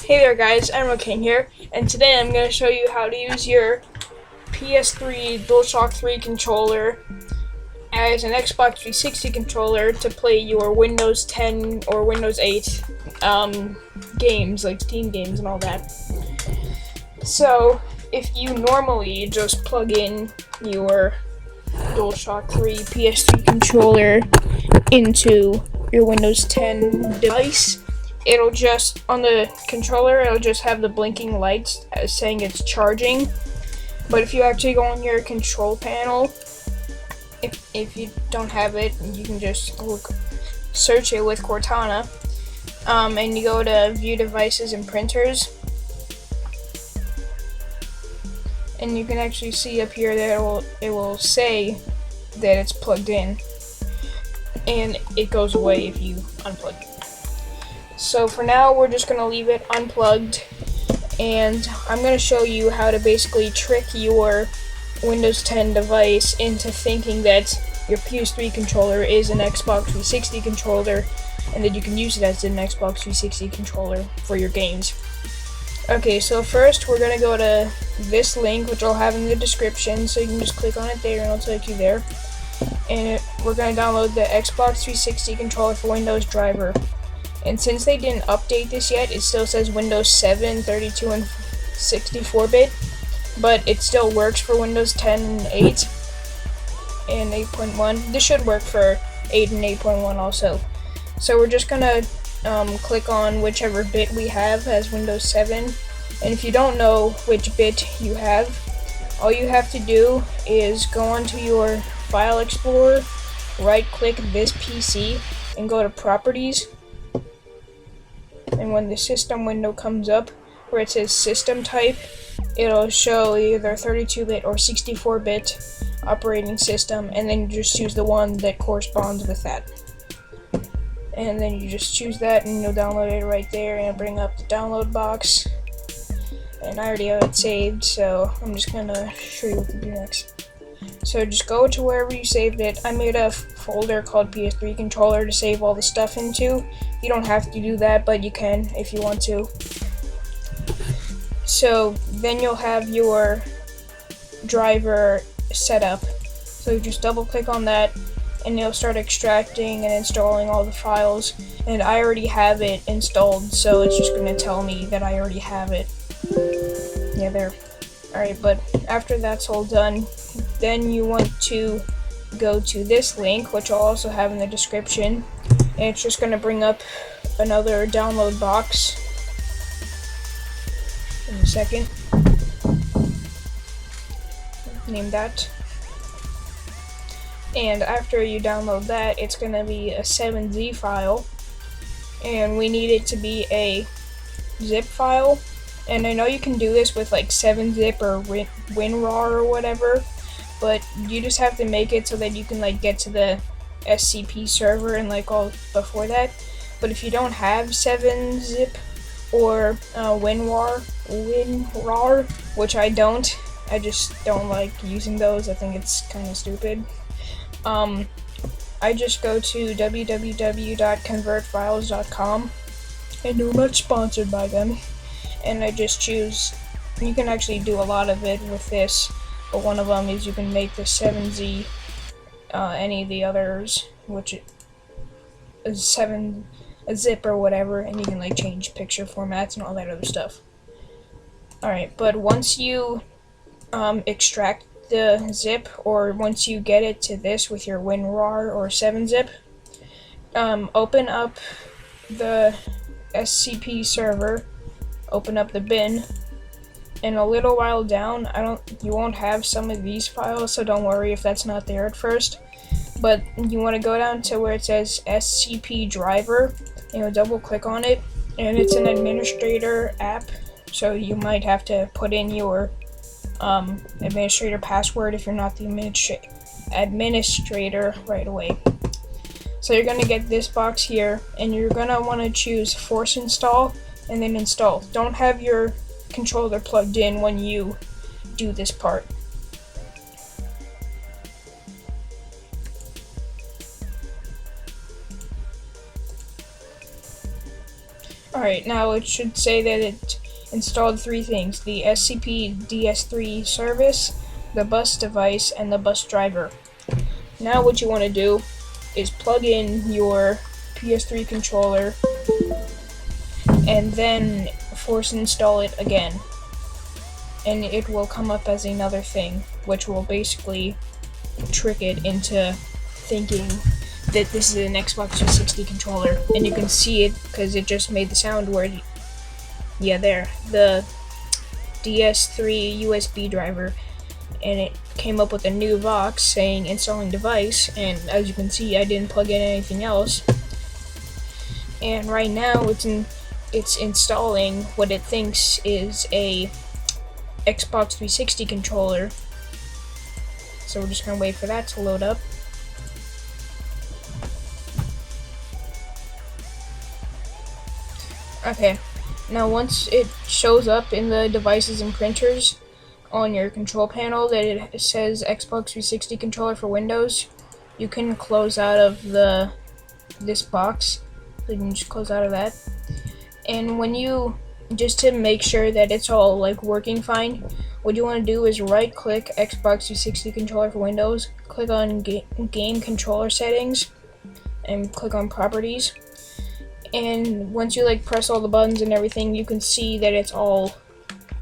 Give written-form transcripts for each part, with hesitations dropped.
Hey there guys, I'm King here, and today I'm going to show you how to use your PS3 DualShock 3 controller as an Xbox 360 controller to play your Windows 10 or Windows 8 games, like Steam games and all that. So, if you normally just plug in your DualShock 3 PS3 controller into your Windows 10 device, it'll just, on the controller, it'll just have the blinking lights as saying it's charging. But if you actually go on your control panel, if you don't have it, you can just search it with Cortana, and you go to View Devices and Printers, and you can actually see up here that it will say that it's plugged in, and it goes away if you unplug it. So for now, we're just going to leave it unplugged, and I'm going to show you how to basically trick your Windows 10 device into thinking that your PS3 controller is an Xbox 360 controller, and that you can use it as an Xbox 360 controller for your games. Okay, so first we're going to go to this link, which I'll have in the description, so you can just click on it there and it'll take you there. And we're going to download the Xbox 360 controller for Windows driver. And since they didn't update this yet, it still says Windows 7, 32, and 64-bit, but it still works for Windows 10 and 8 and 8.1. This should work for 8 and 8.1 also. So we're just gonna click on whichever bit we have as Windows 7, and if you don't know which bit you have, all you have to do is go onto your File Explorer, right-click this PC, and go to Properties. And when the system window comes up where it says system type, it'll show either 32-bit or 64-bit operating system, and then you just choose the one that corresponds with that. And then you just choose that and you'll download it right there, and it'll bring up the download box. And I already have it saved, so I'm just gonna show you what to do next. So just go to wherever you saved it. I made a folder called PS3 controller to save all the stuff into. You don't have to do that, but you can if you want to. So then you'll have your driver set up. So you just double click on that and it'll start extracting and installing all the files. And I already have it installed, so it's just gonna tell me that I already have it. Yeah, there. Alright, but after that's all done, then you want to go to this link, which I'll also have in the description, and it's just going to bring up another download box in a second. Name that. And after you download that, it's going to be a 7Z file, and we need it to be a zip file. And I know you can do this with like 7-zip or WinRAR or whatever, but you just have to make it so that you can like get to the SCP server and like all before that. But if you don't have 7-zip or WinRAR, which I don't, I just don't like using those. I think it's kind of stupid. I just go to www.convertfiles.com, and we're not sponsored by them. And I just choose, you can actually do a lot of it with this, but one of them is you can make the 7Z, any of the others, which is a zip or whatever, and you can like change picture formats and all that other stuff. Alright, but once you extract the zip, or once you get it to this with your WinRAR or 7-zip, open up the SCP server, open up the bin, and a little while down, you won't have some of these files, so don't worry if that's not there at first. But you want to go down to where it says SCP driver, and you'll double click on it, and it's an administrator app, so you might have to put in your administrator password if you're not the administrator right away. So you're going to get this box here, and you're going to want to choose force install and then install. Don't have your controller plugged in when you do this part. Alright, now it should say that it installed 3 things: the SCP DS3 service, the bus device, and the bus driver. Now what you want to do is plug in your PS3 controller and then force install it again. And it will come up as another thing, which will basically trick it into thinking that this is an Xbox 360 controller. And you can see it because it just made the sound where, yeah, there, the DS3 USB driver. And it came up with a new box saying installing device, and as you can see, I didn't plug in anything else. And right now it's installing what it thinks is a Xbox 360 controller. So we're just gonna wait for that to load up. Okay, now once it shows up in the devices and printers on your control panel that it says Xbox 360 controller for Windows, you can close out of this box. So you can just close out of that. And when you, just to make sure that it's all like working fine, what you want to do is right click Xbox 360 controller for Windows, click on game controller settings, and click on properties. And once you like press all the buttons and everything, you can see that it's all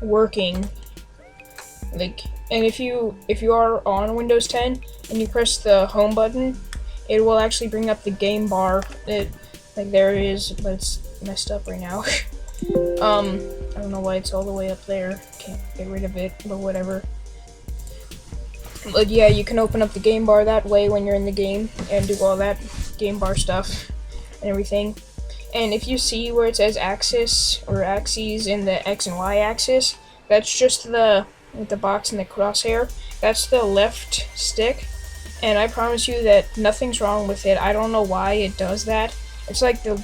working. Like, and if you are on Windows 10 and you press the home button, it will actually bring up the game bar. Like there it is, but it's messed up right now. I don't know why it's all the way up there. Can't get rid of it, but whatever. But yeah, you can open up the game bar that way when you're in the game and do all that game bar stuff and everything. And if you see where it says axis or axes in the X and Y axis, that's just the box and the crosshair. That's the left stick, and I promise you that nothing's wrong with it. I don't know why it does that. It's like the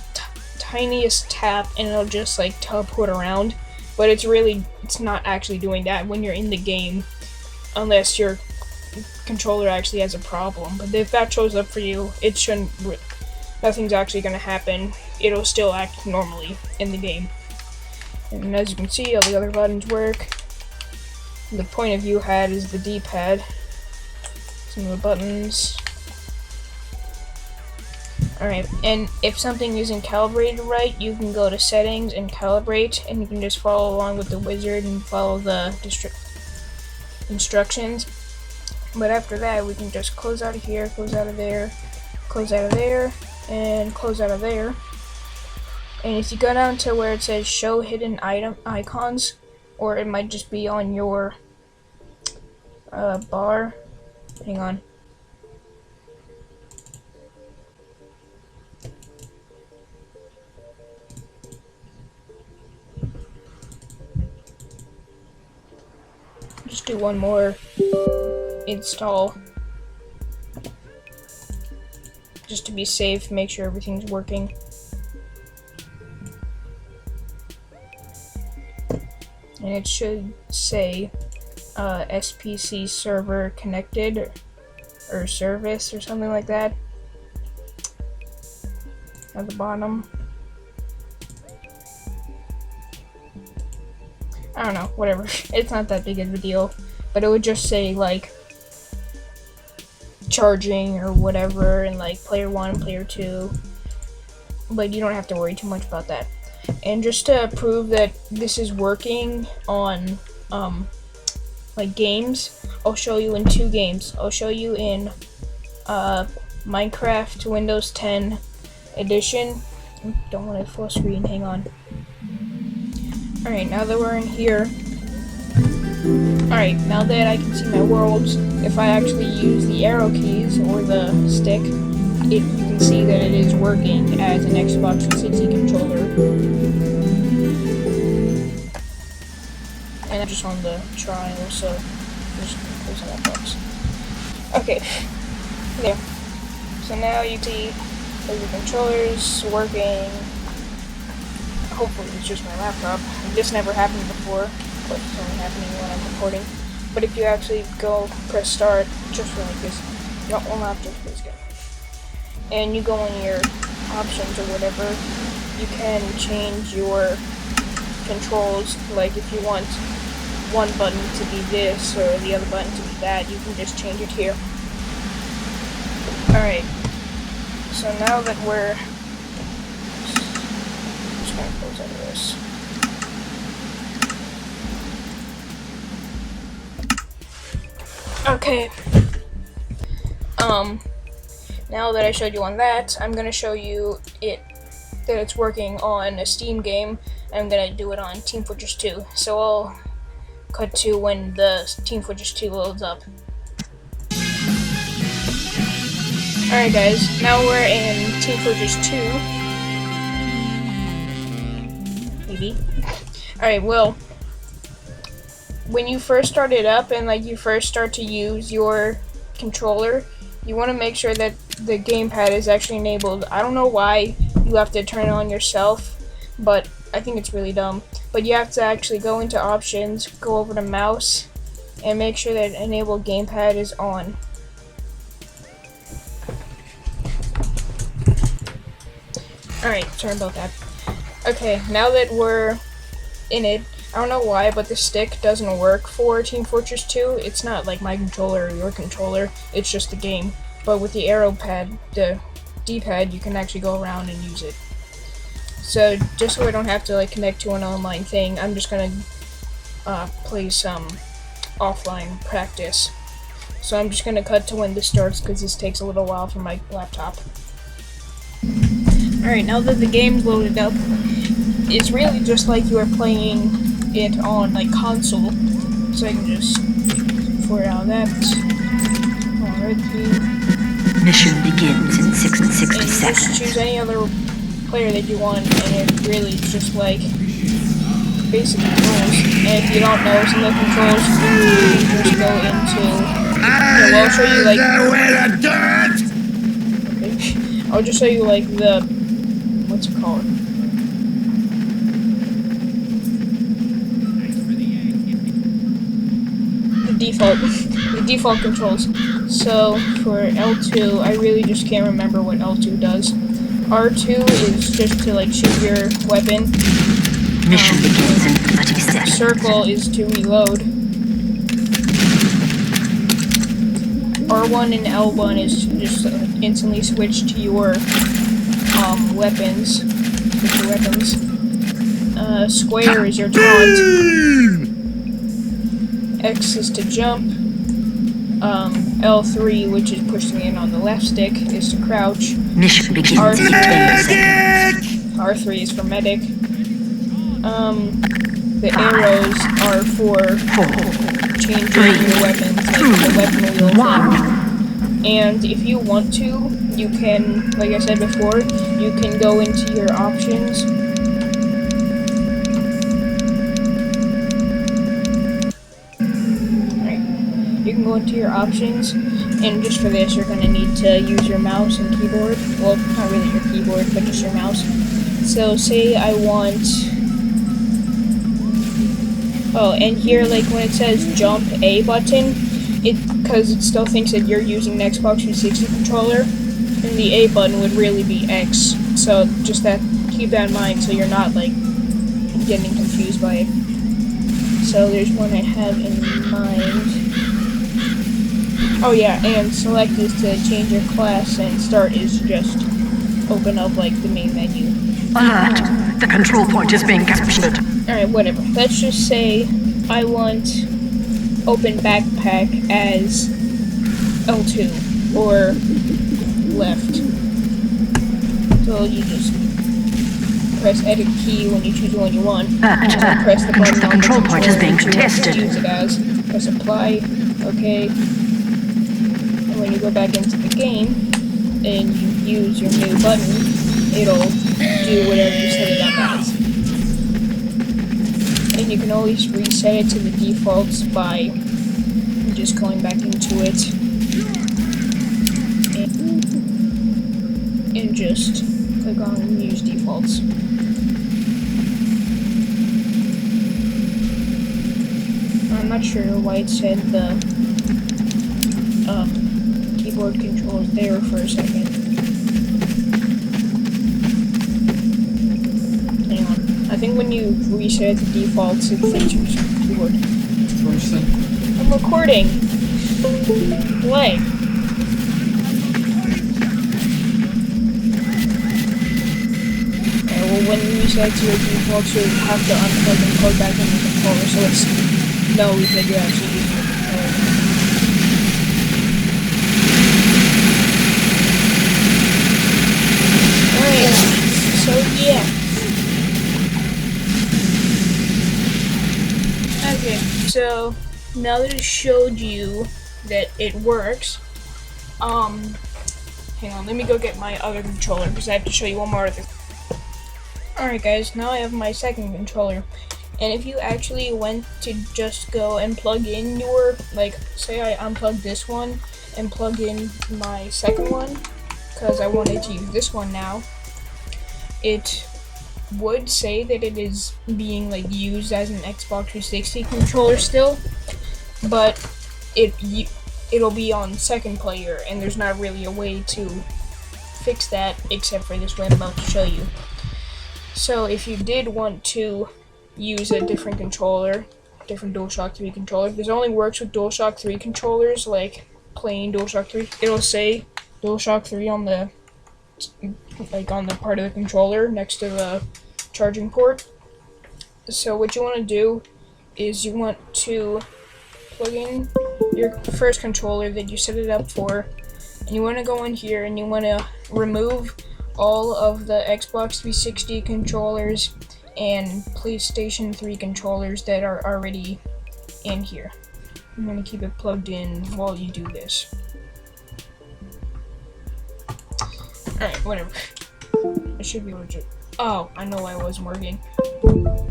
tiniest tap and it'll just like teleport around, but it's not actually doing that when you're in the game, unless your controller actually has a problem. But if that shows up for you, it shouldn't, nothing's actually going to happen. It'll still act normally in the game. And as you can see, all the other buttons work. The point of view HUD is the D-pad. Some of the buttons. Alright, and if something isn't calibrated right, you can go to settings and calibrate, and you can just follow along with the wizard and follow the instructions. But after that, we can just close out of here, close out of there, close out of there, and close out of there. And if you go down to where it says show hidden item icons, or it might just be on your bar. Hang on. Just do one more install. Just to be safe, make sure everything's working. And it should say SPC server connected or service or something like that at the bottom. I don't know, whatever. It's not that big of a deal, but it would just say like charging or whatever, and like player 1, player 2, but you don't have to worry too much about that. And just to prove that this is working on like games, I'll show you in 2 games. I'll show you in Minecraft Windows 10 edition. Don't want to full screen, hang on. Alright, now that we're in here, alright, now that I can see my worlds, if I actually use the arrow keys or the stick, you can see that it is working as an Xbox 360 controller. And I'm just on the trial, so just close that box. Okay, there. So now you see that the controller's working. Hopefully it's just my laptop. This never happened before, but it's only happening when I'm recording. But if you actually go press start, just like this, not just this guy, and you go in your options or whatever, you can change your controls. Like if you want one button to be this or the other button to be that, you can just change it here. Alright, so now that we're just gonna close out of this. Okay. Now that I showed you on that, I'm gonna show you that it's working on a Steam game. I'm gonna do it on Team Fortress 2. So I'll cut to when the Team Fortress 2 loads up. Alright guys, now we're in Team Fortress 2. Maybe. Alright, well, when you first start it up and like you first start to use your controller, you want to make sure that the gamepad is actually enabled. I don't know why you have to turn it on yourself, but I think it's really dumb. But you have to actually go into options, go over to mouse, and make sure that enable gamepad is on. Alright, sorry about that. Okay, now that we're in it, I don't know why, but the stick doesn't work for Team Fortress 2. It's not like my controller or your controller, it's just the game. But with the arrow pad, the D-pad, you can actually go around and use it. So, just so I don't have to like connect to an online thing, I'm just gonna play some offline practice. So I'm just gonna cut to when this starts, because this takes a little while for my laptop. Alright, now that the game's loaded up, it's really just like you are playing it on like console. So I can just fire out that. Alright. Mission begins in 60 and seconds. Just choose any other player that you want, and it really is just like basic controls. And if you don't know some of the controls, you can just go into. I'll show you like. Okay. I'll just show you like the. What's it called? The default controls. So for L2, I really just can't remember what L2 does. R2 is just to like shoot your weapon. Mission begins in 30 seconds. Circle is to reload. R1 and L1 is to just instantly switch to your weapons. Switch your weapons. Square is your taunt. X is to jump. L3, which is pushing in on the left stick, is to crouch. Mission begins in 10 seconds. R3 is for medic. The arrows are for changing your weapons, like the weapon wheel thing. And if you want to, you can, like I said before, you can go into your options. You can go into your options, and just for this, you're going to need to use your mouse and keyboard. Well, not really your keyboard, but just your mouse. So, say I want... Oh, and here, like, when it says jump A button, because it still thinks that you're using an Xbox 360 controller, and the A button would really be X. So, just keep that in mind so you're not, like, getting confused by it. So, there's one I have in mind. Oh yeah, and select is to change your class, and start is just open up like the main menu. Alert! The control point is being captured. Alright, whatever. Let's just say I want open backpack as L2 or left. So you just press edit key when you choose the one you want. Press the button the on control the point is being that you want to contested. use it as. Press apply. Okay. And when you go back into the game and you use your new button, it'll do whatever you set it up as. And you can always reset it to the defaults by just going back into it and just click on use defaults. I'm not sure why it said the keyboard controls there for a second. think when you reset the defaults, it thinks your keyboard. Person. I'm recording. Play. Well, when you reset to your defaults, you have to unplug and plug back in the controller, so it's knows that you're actually using the controller. Alright, so yeah. Okay, so now that it showed you that it works, hang on, let me go get my other controller because I have to show you one more other. Alright guys, now I have my second controller, and if you actually went to just go and plug in your, like, say I unplug this one and plug in my second one, because I wanted to use this one now, it would say that it is being, like, used as an Xbox 360 controller still, but it'll be on second player, and there's not really a way to fix that except for this way I'm about to show you. So if you did want to use a different controller, different DualShock 3 controller, this only works with DualShock 3 controllers, like plain DualShock 3. It'll say DualShock 3 on the, like, on the part of the controller next to the charging port. So what you want to do is you want to plug in your first controller that you set it up for, and you want to go in here and you want to remove all of the Xbox 360 controllers and PlayStation 3 controllers that are already in here. I'm going to keep it plugged in while you do this. Alright, whatever. I should be able to. Oh, I know why it wasn't working.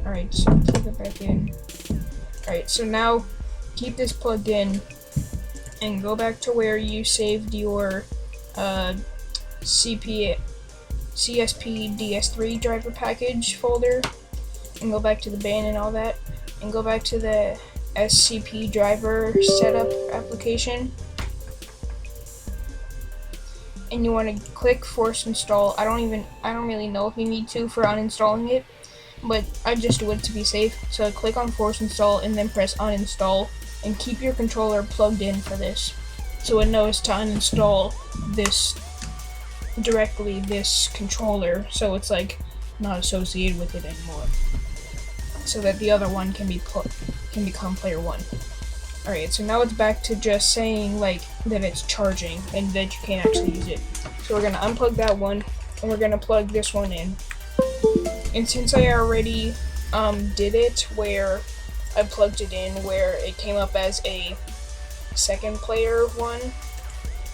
Alright, so plug it back in. Alright, so now keep this plugged in and go back to where you saved your CSP DS3 driver package folder, and go back to the band and all that, and go back to the SCP driver setup application, and you want to click force install. I don't really know if you need to for uninstalling it, but I just do it to be safe. So click on force install and then press uninstall, and keep your controller plugged in for this, so it knows to uninstall this directly, this controller, so it's like not associated with it anymore, so that the other one can become player one. Alright, so now it's back to just saying, like, that it's charging and that you can't actually use it. So we're gonna unplug that one and we're gonna plug this one in. And since I already did it where I plugged it in where it came up as a second player one,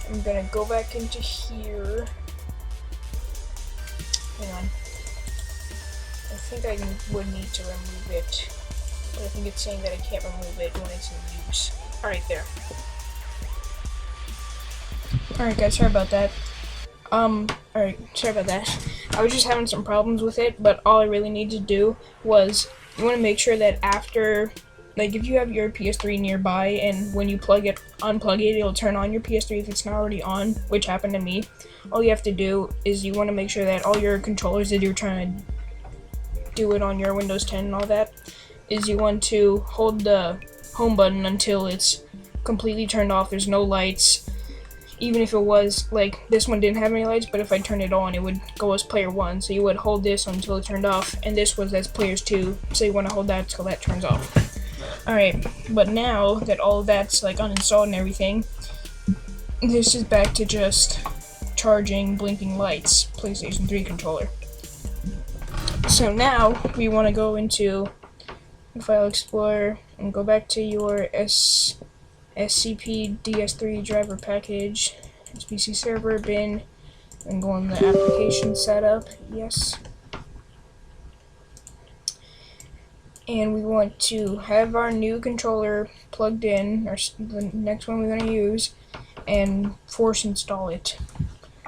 I'm gonna go back into here. Hang on. I think I would need to remove it, but I think it's saying that I can't remove it when it's in use. Alright, there. Alright guys, sorry about that. Alright, sorry about that. I was just having some problems with it, but all I really needed to do was, you want to make sure that after, like, if you have your PS3 nearby and when you unplug it, it'll turn on your PS3 if it's not already on, which happened to me. All you have to do is you want to make sure that all your controllers that you're trying to do it on your Windows 10 and all that, is you want to hold the home button until it's completely turned off. There's no lights. Even if it was, like, this one didn't have any lights, but if I turned it on, it would go as player 1. So you would hold this until it turned off, and this was as players 2. So you want to hold that until that turns off. Alright, but now that all of that's, like, uninstalled and everything, this is back to just charging blinking lights PlayStation 3 controller. So now we want to go into the File Explorer and go back to your SCP DS3 driver package, SPC server bin, and go on the application setup. Yes. And we want to have our new controller plugged in, or the next one we're going to use, and force install it.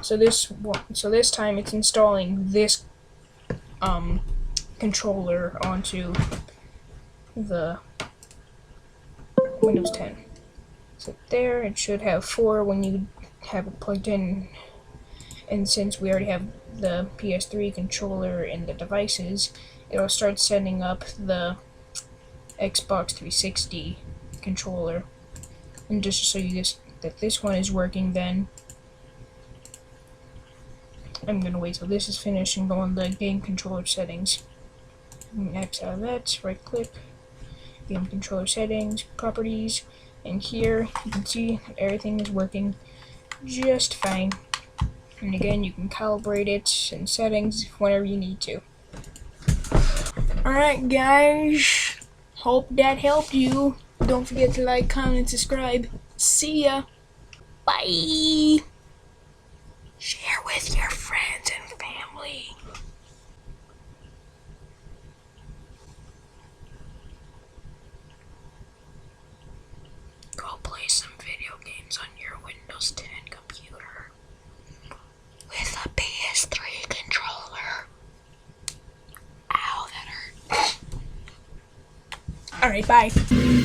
So this time it's installing this controller onto the Windows 10. So there, it should have 4 when you have it plugged in, and since we already have the PS3 controller and the devices, it'll start setting up the Xbox 360 controller. And just to show you that this one is working, then I'm gonna wait till this is finished and go on the game controller settings. X out of that, right click, game controller settings, properties, and here you can see everything is working just fine. And again, you can calibrate it in settings whenever you need to. Alright guys, hope that helped you. Don't forget to like, comment, and subscribe. See ya. Bye. Share with your friends and family. Go play some video games on your Windows 10 computer with a PS3 controller. Ow, that hurt. Alright, bye.